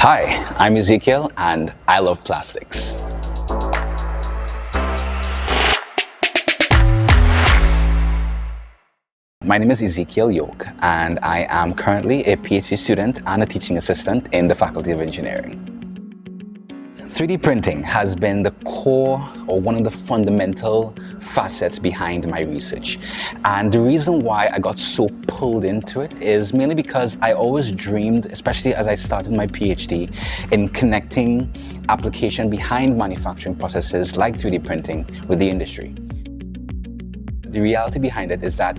Hi, I'm Ezekiel and I love plastics. My name is Ezekiel Yorke and I am currently a PhD student and a teaching assistant in the Faculty of Engineering. 3D printing has been the core or one of the fundamental facets behind my research. And the reason why I got so pulled into it is mainly because I always dreamed, especially as I started my PhD, in connecting application behind manufacturing processes like 3D printing with the industry. The reality behind it is that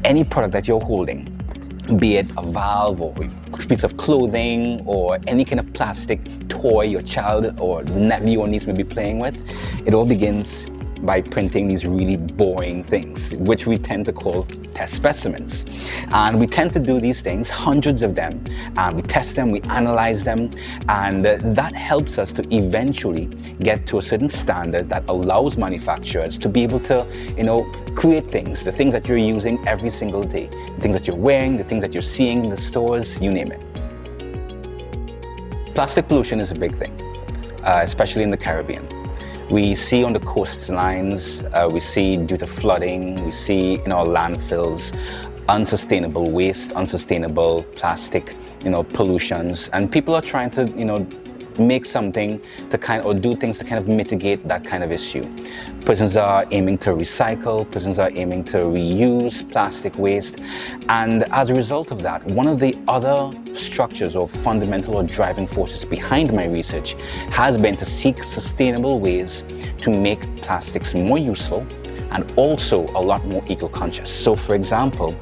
any product that you're holding, be it a valve or a piece of clothing or any kind of plastic toy your child or nephew or niece may be playing with, it all begins by printing these really boring things, which we tend to call test specimens. And we tend to do these things, hundreds of them, and we test them, we analyze them, and that helps us to eventually get to a certain standard that allows manufacturers to be able to, create things, the things that you're using every single day, the things that you're wearing, the things that you're seeing in the stores, you name it. Plastic pollution is a big thing, especially in the Caribbean. We see on the coastlines, we see due to flooding, we see in our landfills, unsustainable waste, unsustainable plastic, pollutions, and people are trying to, make something to or do things to kind of mitigate that kind of issue. Prisons are aiming to recycle, prisons are aiming to reuse plastic waste, and as a result of that, one of the other structures or fundamental or driving forces behind my research has been to seek sustainable ways to make plastics more useful and also a lot more eco-conscious. So for example,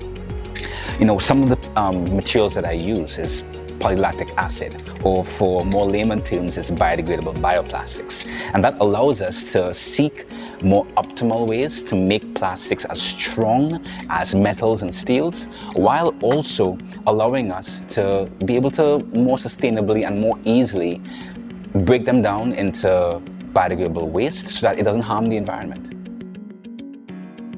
some of the materials that I use is polylactic acid, or for more layman terms, is biodegradable bioplastics. And that allows us to seek more optimal ways to make plastics as strong as metals and steels, while also allowing us to be able to more sustainably and more easily break them down into biodegradable waste so that it doesn't harm the environment.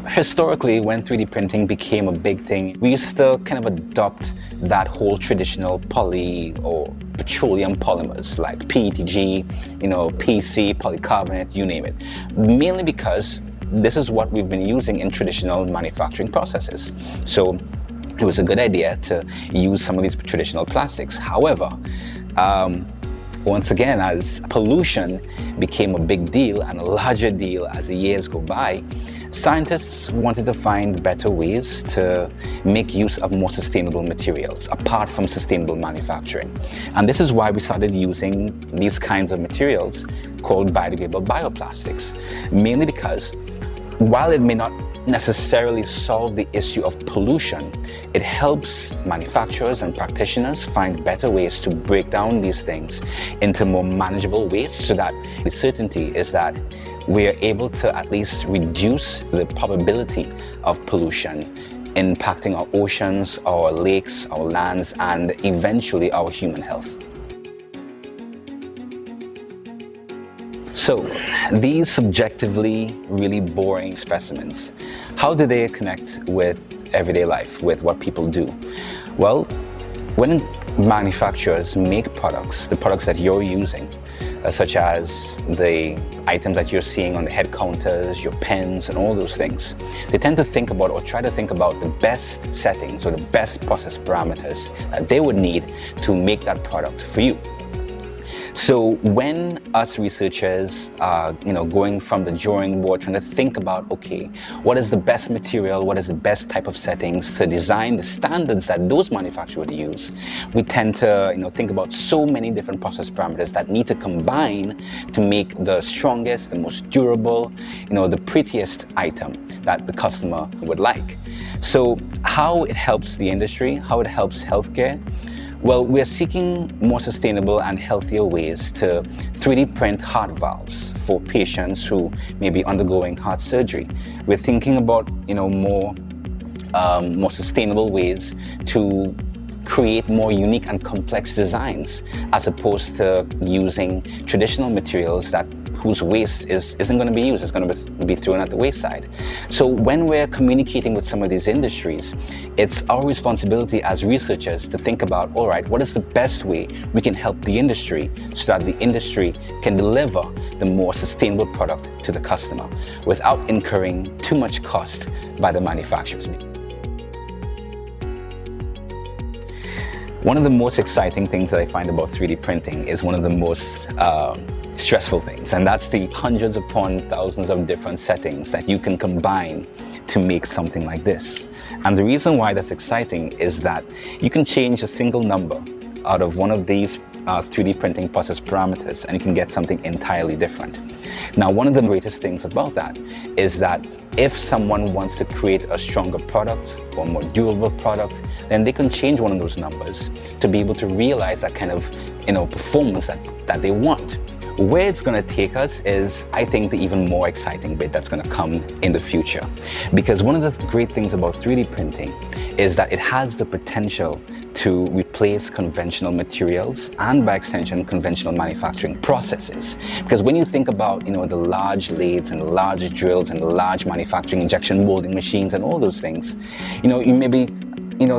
Historically, when 3D printing became a big thing, we used to kind of adopt that whole traditional poly or petroleum polymers like PETG, PC, polycarbonate, you name it. Mainly because this is what we've been using in traditional manufacturing processes. So it was a good idea to use some of these traditional plastics. However, once again, as pollution became a big deal and a larger deal as the years go by, scientists wanted to find better ways to make use of more sustainable materials apart from sustainable manufacturing. And this is why we started using these kinds of materials called biodegradable bioplastics, mainly because while it may not necessarily solve the issue of pollution, it helps manufacturers and practitioners find better ways to break down these things into more manageable ways, so that the certainty is that we're able to at least reduce the probability of pollution impacting our oceans, our lakes, our lands, and eventually our human health. So, these subjectively really boring specimens, how do they connect with everyday life, with what people do? Well, when manufacturers make products, the products that you're using, such as the items that you're seeing on the head counters, your pens, and all those things, they tend to think about or try to think about the best settings or the best process parameters that they would need to make that product for you. So when us researchers are, going from the drawing board, trying to think about, okay, what is the best material, what is the best type of settings to design the standards that those manufacturers would use, we tend to, think about so many different process parameters that need to combine to make the strongest, the most durable, the prettiest item that the customer would like. So how it helps the industry, how it helps healthcare? Well, we're seeking more sustainable and healthier ways to 3D print heart valves for patients who may be undergoing heart surgery. We're thinking about, more sustainable ways to create more unique and complex designs, as opposed to using traditional materials that whose waste isn't going to be used. It's going to be thrown at the wayside. So when we're communicating with some of these industries, it's our responsibility as researchers to think about, all right, what is the best way we can help the industry so that the industry can deliver the more sustainable product to the customer without incurring too much cost by the manufacturers. One of the most exciting things that I find about 3D printing is one of the most stressful things, and that's the hundreds upon thousands of different settings that you can combine to make something like this. And the reason why that's exciting is that you can change a single number out of one of these 3D printing process parameters and you can get something entirely different. Now, one of the greatest things about that is that if someone wants to create a stronger product or more durable product, then they can change one of those numbers to be able to realize that kind of performance that they want. Where it's going to take us is, I think, the even more exciting bit that's going to come in the future. Because one of the great things about 3D printing is that it has the potential to replace conventional materials and, by extension, conventional manufacturing processes. Because when you think about, the large lathes and the large drills and the large manufacturing injection molding machines and all those things, you may be,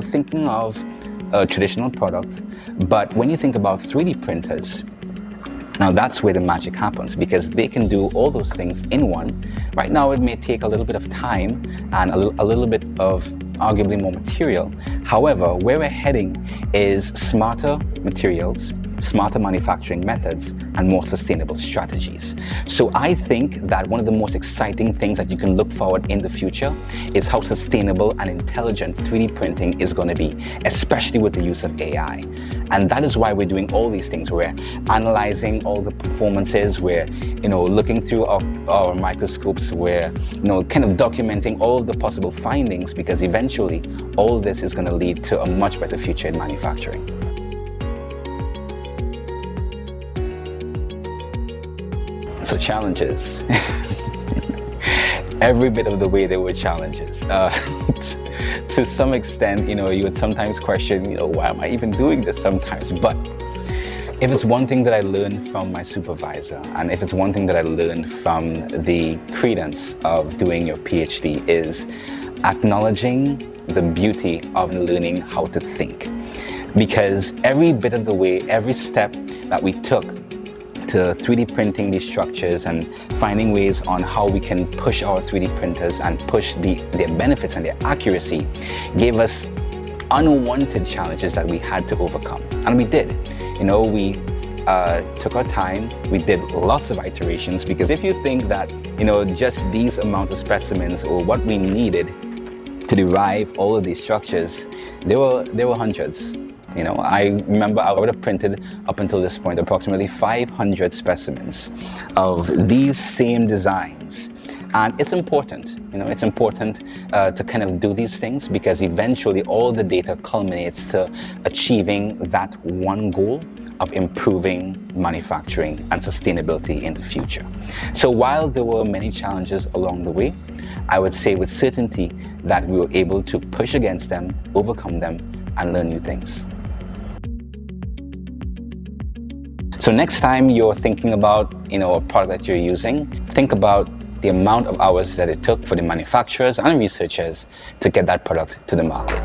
thinking of a traditional product. But when you think about 3D printers, now that's where the magic happens, because they can do all those things in one. Right now it may take a little bit of time and a little bit of arguably more material. However, where we're heading is smarter materials, smarter manufacturing methods, and more sustainable strategies. So I think that one of the most exciting things that you can look forward in the future is how sustainable and intelligent 3D printing is going to be, especially with the use of AI. And that is why we're doing all these things. We're analyzing all the performances, we're looking through our microscopes, we're kind of documenting all of the possible findings, because eventually all this is going to lead to a much better future in manufacturing. So challenges. Every bit of the way there were challenges. To some extent, you would sometimes question, why am I even doing this sometimes? But if it's one thing that I learned from my supervisor, and if it's one thing that I learned from the credence of doing your PhD, is acknowledging the beauty of learning how to think. Because every bit of the way, every step that we took to 3D printing these structures and finding ways on how we can push our 3D printers and push their benefits and their accuracy gave us unwanted challenges that we had to overcome. And we did. We took our time, we did lots of iterations, because if you think that, just these amount of specimens or what we needed to derive all of these structures, there were hundreds. I remember I would have printed up until this point approximately 500 specimens of these same designs. And it's important, it's important to kind of do these things, because eventually all the data culminates to achieving that one goal of improving manufacturing and sustainability in the future. So while there were many challenges along the way, I would say with certainty that we were able to push against them, overcome them, and learn new things. So next time you're thinking about, a product that you're using, think about the amount of hours that it took for the manufacturers and researchers to get that product to the market.